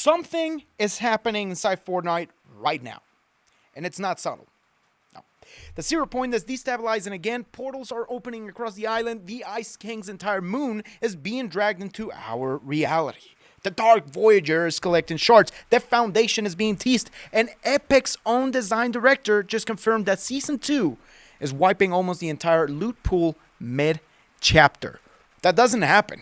Something is happening inside Fortnite right now, and it's not subtle. No. The zero point is destabilizing again. Portals are opening across the island. The Ice King's entire moon is being dragged into our reality. The Dark Voyager is collecting shards. The Foundation is being teased. And Epic's own design director just confirmed that Season 2 is wiping almost the entire loot pool mid-chapter. That doesn't happen.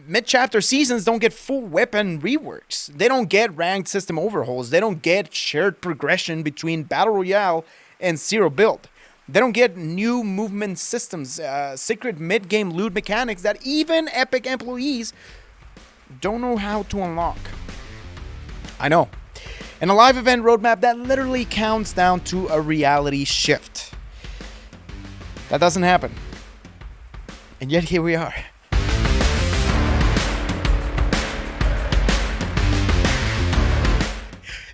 Mid-chapter seasons don't get full weapon reworks. They don't get ranked system overhauls. They don't get shared progression between Battle Royale and Zero Build. They don't get new movement systems, secret mid-game loot mechanics that even Epic employees don't know how to unlock. I know. And a live event roadmap that literally counts down to a reality shift. That doesn't happen. And yet here we are.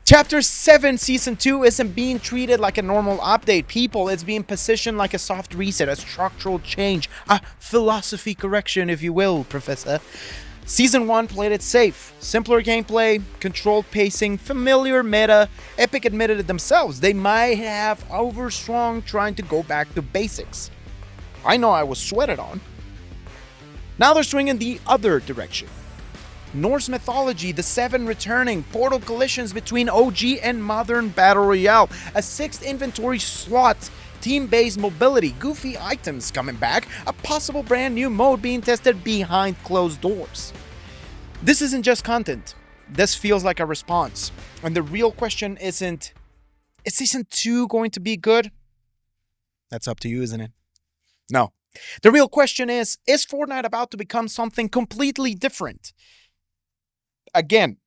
Chapter 7 Season 2 isn't being treated like a normal update. People, it's being positioned like a soft reset, a structural change, a philosophy correction, if you will, Professor. Season 1 played it safe. Simpler gameplay, controlled pacing, familiar meta. Epic admitted it themselves. They might have overstrong trying to go back to basics. I know I was sweated on. Now they're swinging the other direction. Norse mythology, the 7 returning, portal collisions between OG and modern Battle Royale, a 6th inventory slot, team-based mobility, goofy items coming back, a possible brand new mode being tested behind closed doors. This isn't just content. This feels like a response. And the real question isn't, is Season 2 going to be good? That's up to you, isn't it? No. The real question is Fortnite about to become something completely different? Again,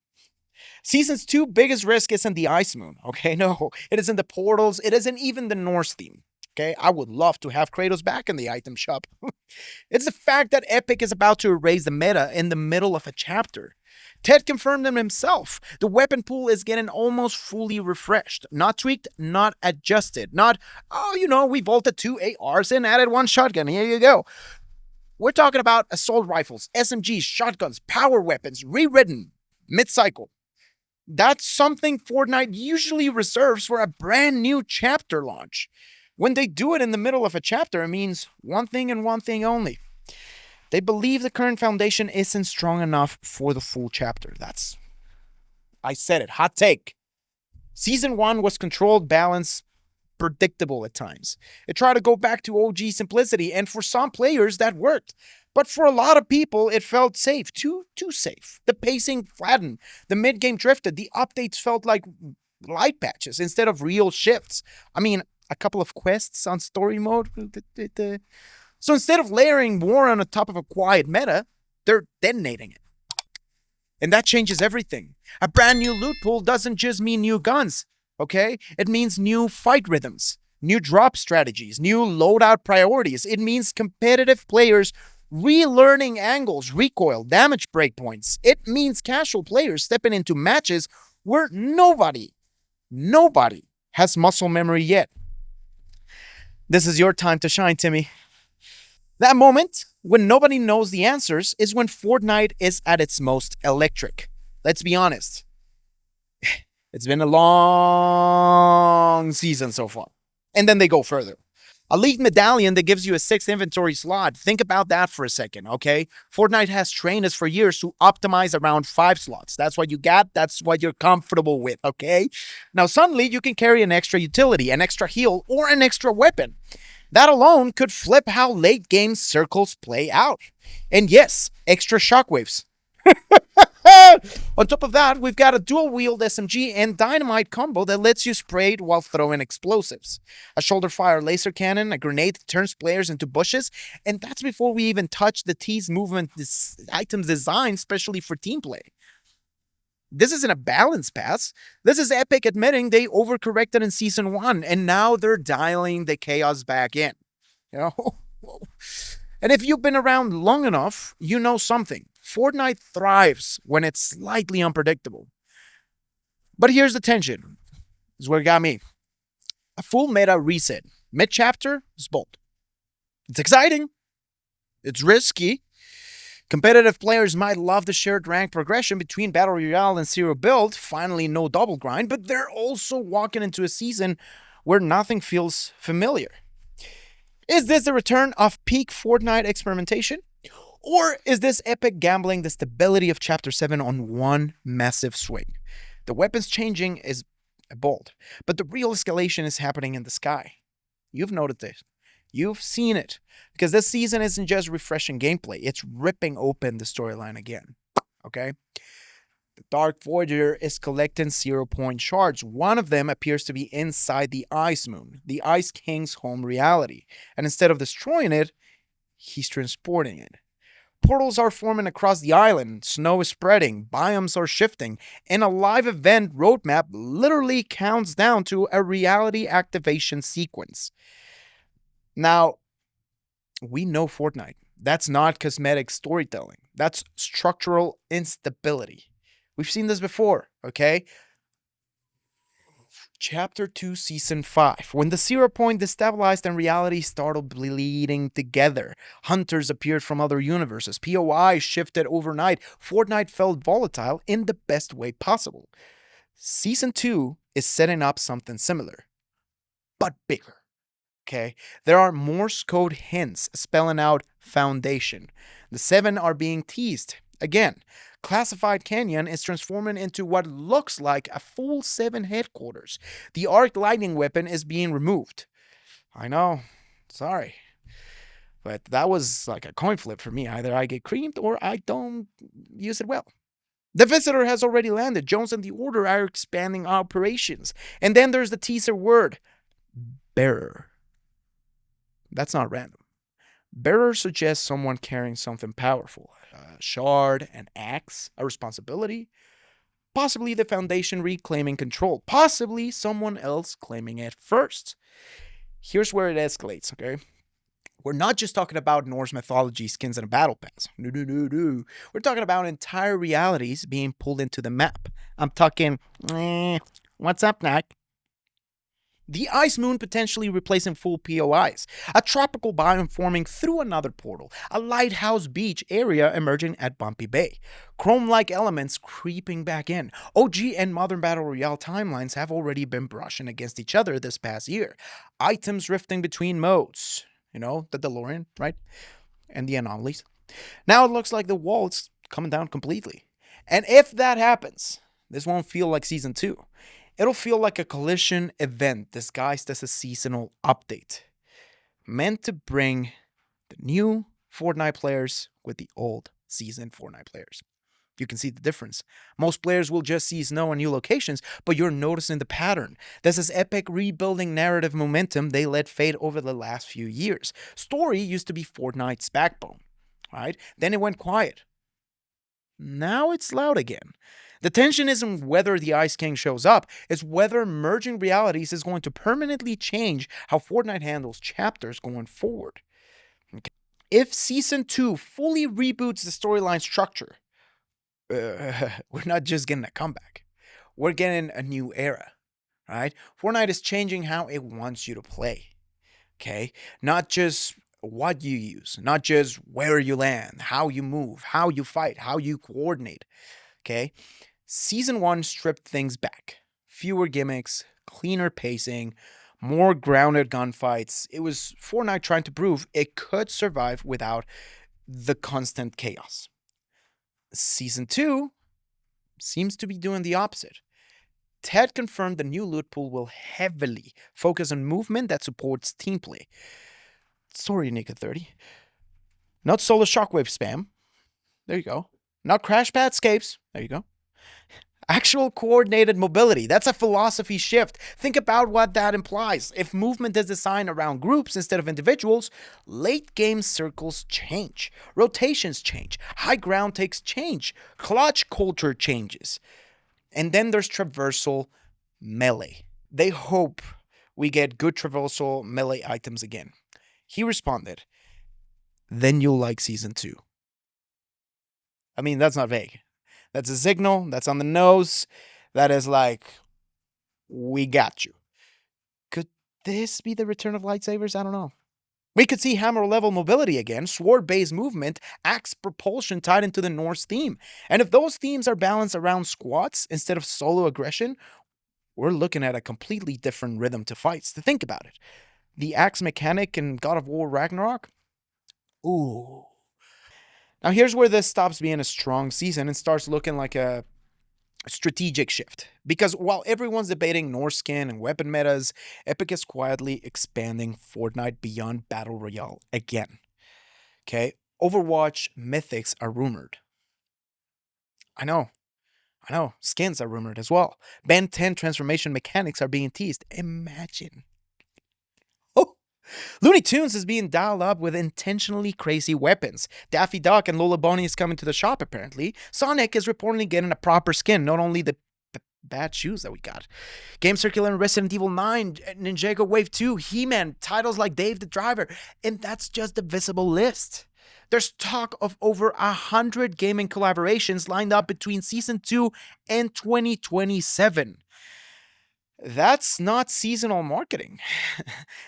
Season's 2 biggest risk isn't the Ice Moon, okay? No, it isn't the portals. It isn't even the Norse theme, okay? I would love to have Kratos back in the item shop. It's the fact that Epic is about to erase the meta in the middle of a chapter. Ted confirmed them himself. The weapon pool is getting almost fully refreshed. Not tweaked, not adjusted. Not, we vaulted 2 ARs and added 1 shotgun. Here you go. We're talking about assault rifles, SMGs, shotguns, power weapons, rewritten, mid-cycle. That's something Fortnite usually reserves for a brand new chapter launch. When they do it in the middle of a chapter, it means one thing and one thing only. They believe the current foundation isn't strong enough for the full chapter. I said it, hot take. Season 1 was controlled, balanced, predictable at times. It tried to go back to OG simplicity, and for some players that worked. But for a lot of people, it felt safe, too safe. The pacing flattened, the mid-game drifted, the updates felt like light patches instead of real shifts. I mean, a couple of quests on story mode. So instead of layering war on the top of a quiet meta, they're detonating it. And that changes everything. A brand new loot pool doesn't just mean new guns, okay? It means new fight rhythms, new drop strategies, new loadout priorities. It means competitive players relearning angles, recoil, damage breakpoints. It means casual players stepping into matches where nobody has muscle memory yet. This is your time to shine, Timmy. That moment when nobody knows the answers is when Fortnite is at its most electric. Let's be honest. It's been a long season so far. And then they go further. A league medallion that gives you a 6th inventory slot. Think about that for a second, okay? Fortnite has trained us for years to optimize around 5 slots. That's what you got. That's what you're comfortable with, okay? Now, suddenly, you can carry an extra utility, an extra heal, or an extra weapon. That alone could flip how late game circles play out. And yes, extra shockwaves. On top of that, we've got a dual-wield SMG and dynamite combo that lets you spray it while throwing explosives. A shoulder-fire laser cannon, a grenade that turns players into bushes, and that's before we even touch the tease movement items designed specially for team play. This isn't a balance pass. This is Epic admitting they overcorrected in Season 1, and now they're dialing the chaos back in. And if you've been around long enough, you know something. Fortnite thrives when it's slightly unpredictable. But here's the tension. This is where it got me. A full meta reset. Mid-chapter is bold. It's exciting. It's risky. Competitive players might love the shared rank progression between Battle Royale and Zero Build, finally no double grind, but they're also walking into a season where nothing feels familiar. Is this the return of peak Fortnite experimentation? Or is this epic gambling the stability of Chapter 7 on one massive swing? The weapons changing is bold, but the real escalation is happening in the sky. You've noted this. You've seen it. Because this season isn't just refreshing gameplay, it's ripping open the storyline again. Okay? The Dark Voyager is collecting 0 point shards. One of them appears to be inside the Ice Moon, the Ice King's home reality. And instead of destroying it, he's transporting it. Portals are forming across the island, snow is spreading, biomes are shifting, and a live event roadmap literally counts down to a reality activation sequence. Now, we know Fortnite. That's not cosmetic storytelling. That's structural instability. We've seen this before, okay? Chapter 2, Season 5. When the 0 point destabilized and reality started bleeding together, hunters appeared from other universes, POI shifted overnight, Fortnite felt volatile in the best way possible. Season 2 is setting up something similar, but bigger. Okay, there are Morse code hints spelling out foundation. The 7 are being teased. Again, Classified Canyon is transforming into what looks like a full 7 headquarters. The arc lightning weapon is being removed. I know, sorry. But that was like a coin flip for me. Either I get creamed or I don't use it well. The Visitor has already landed. Jones and the Order are expanding operations. And then there's the teaser word bearer. That's not random. Bearer suggests someone carrying something powerful a shard, an axe, a responsibility. Possibly the Foundation reclaiming control. Possibly someone else claiming it first. Here's where it escalates, okay? We're not just talking about Norse mythology skins and a battle pass. No. We're talking about entire realities being pulled into the map. I'm talking, what's up, Nick? The Ice Moon potentially replacing full POIs, a tropical biome forming through another portal, a lighthouse beach area emerging at Bumpy Bay, Chrome-like elements creeping back in. OG and Modern Battle Royale timelines have already been brushing against each other this past year. Items rifting between modes. You know, the DeLorean, right? And the anomalies. Now it looks like the wall's coming down completely. And if that happens, this won't feel like Season 2. It'll feel like a collision event disguised as a seasonal update, meant to bring the new Fortnite players with the old season Fortnite players. You can see the difference. Most players will just see snow and new locations, but you're noticing the pattern. There's this epic rebuilding narrative momentum they let fade over the last few years. Story used to be Fortnite's backbone, right? Then it went quiet. Now it's loud again. The tension isn't whether the Ice King shows up, it's whether merging realities is going to permanently change how Fortnite handles chapters going forward. Okay. If Season 2 fully reboots the storyline structure, we're not just getting a comeback. We're getting a new era, right? Fortnite is changing how it wants you to play, okay? Not just what you use, not just where you land, how you move, how you fight, how you coordinate, okay? Season 1 stripped things back. Fewer gimmicks, cleaner pacing, more grounded gunfights. It was Fortnite trying to prove it could survive without the constant chaos. Season 2 seems to be doing the opposite. Ted confirmed the new loot pool will heavily focus on movement that supports team play. Sorry, Nika30. Not solo shockwave spam. There you go. Not crash pad escapes. There you go. Actual coordinated mobility. That's a philosophy shift. Think about what that implies. If movement is designed around groups instead of individuals, late game circles change. Rotations change. High ground takes change. Clutch culture changes. And then there's traversal melee. They hope we get good traversal melee items again. He responded, then you'll like Season 2. I mean, that's not vague. That's a signal. That's on the nose. That is like, we got you. Could this be the return of lightsabers? I don't know. We could see hammer level mobility again, sword based movement, axe propulsion tied into the Norse theme. And if those themes are balanced around squats instead of solo aggression, we're looking at a completely different rhythm to fights. To think about it. The axe mechanic in God of War Ragnarok? Ooh. Now here's where this stops being a strong season and starts looking like a strategic shift. Because while everyone's debating Norse skin and weapon metas, Epic is quietly expanding Fortnite beyond Battle Royale again. Okay? Overwatch mythics are rumored. I know, I know. Skins are rumored as well. Ben 10 transformation mechanics are being teased. Imagine. Oh, Looney Tunes is being dialed up with intentionally crazy weapons. Daffy Duck and Lola Bunny is coming to the shop apparently. Sonic is reportedly getting a proper skin, not only the bad shoes that we got. Game Circular and Resident Evil 9, Ninjago Wave 2, He-Man, titles like Dave the Driver, and that's just the visible list. There's talk of over 100 gaming collaborations lined up between Season 2 and 2027. That's not seasonal marketing.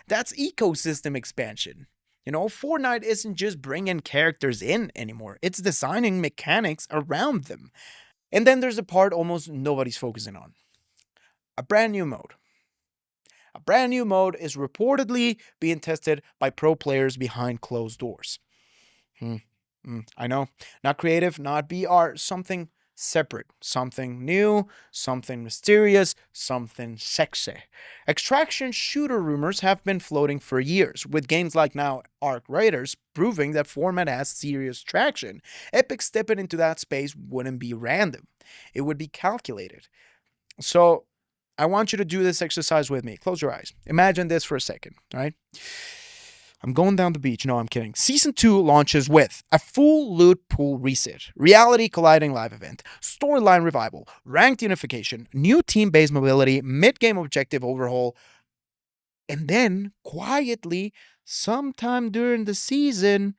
That's ecosystem expansion. Fortnite isn't just bringing characters in anymore, it's designing mechanics around them. And then there's the part almost nobody's focusing on, a brand new mode. A brand new mode is reportedly being tested by pro players behind closed doors. I know. Not creative, not BR, something separate, something new, something mysterious, something sexy. Extraction shooter rumors have been floating for years, with games like now Arc Raiders proving that format has serious traction. Epic stepping into that space wouldn't be random, it would be calculated. So, I want you to do this exercise with me. Close your eyes. Imagine this for a second, all right? I'm going down the beach. No, I'm kidding. Season 2 launches with a full loot pool reset, reality colliding live event, storyline revival, ranked unification, new team based mobility, mid game objective overhaul, and then quietly, sometime during the season,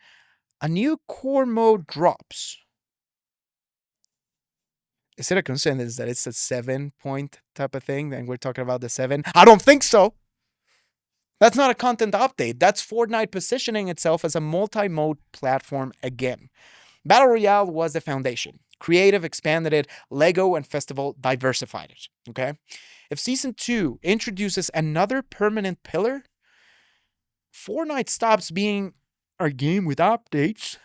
a new core mode drops. Is it a coincidence that it's a 7 point type of thing? And we're talking about the 7? I don't think so. That's not a content update. That's Fortnite positioning itself as a multi mode platform again. Battle Royale was the foundation. Creative expanded it, Lego and Festival diversified it. Okay? If Season 2 introduces another permanent pillar, Fortnite stops being a game with updates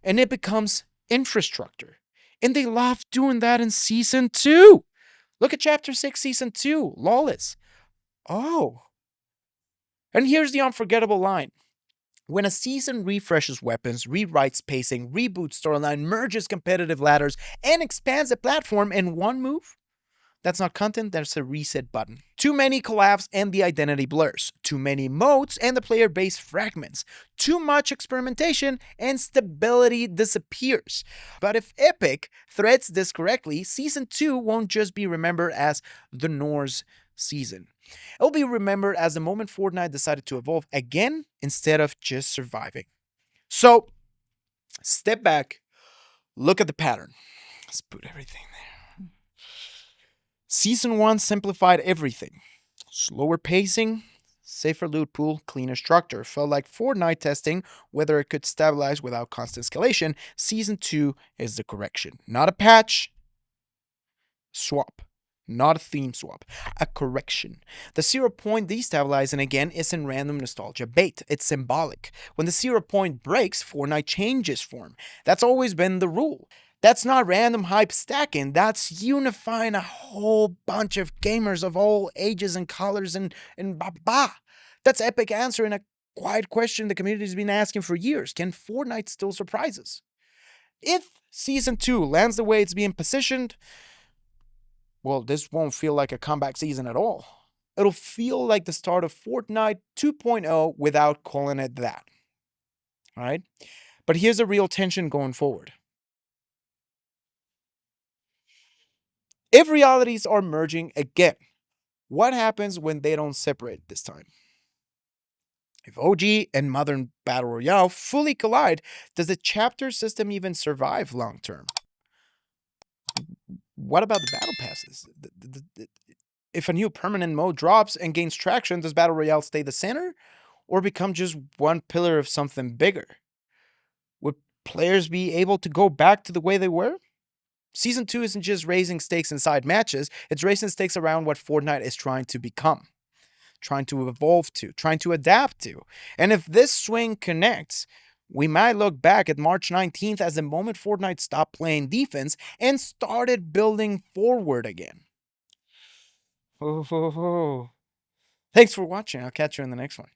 and it becomes infrastructure. And they love doing that in Season 2. Look at Chapter 6, Season 2, Lawless. Oh. And here's the unforgettable line. When a season refreshes weapons, rewrites pacing, reboots storyline, merges competitive ladders, and expands the platform in one move, that's not content, that's a reset button. Too many collabs and the identity blurs. Too many modes and the player base fragments. Too much experimentation and stability disappears. But if Epic threads this correctly, Season 2 won't just be remembered as the Norse season. It'll be remembered as the moment Fortnite decided to evolve again instead of just surviving. So, step back, look at the pattern. Let's put everything there. Season 1 simplified everything. Slower pacing, safer loot pool, cleaner structure. Felt like Fortnite testing whether it could stabilize without constant escalation. Season 2 is the correction. Not a patch, swap. Not a theme swap, a correction. The 0 point destabilizing again isn't random nostalgia bait, it's symbolic. When the 0 point breaks, Fortnite changes form. That's always been the rule. That's not random hype stacking, that's unifying a whole bunch of gamers of all ages and colors and bah. That's Epic answering a quiet question the community's been asking for years. Can Fortnite still surprise us? If Season 2 lands the way it's being positioned, well, this won't feel like a comeback season at all. It'll feel like the start of Fortnite 2.0 without calling it that. All right? But here's the real tension going forward. If realities are merging again, what happens when they don't separate this time? If OG and modern Battle Royale fully collide, does the chapter system even survive long term? What about the battle passes? If a new permanent mode drops and gains traction, does Battle Royale stay the center? or become just one pillar of something bigger? Would players be able to go back to the way they were? Season 2 isn't just raising stakes inside matches, it's raising stakes around what Fortnite is trying to become, trying to evolve to, trying to adapt to. And if this swing connects, we might look back at March 19th as the moment Fortnite stopped playing defense and started building forward again. Oh. Thanks for watching. I'll catch you in the next one.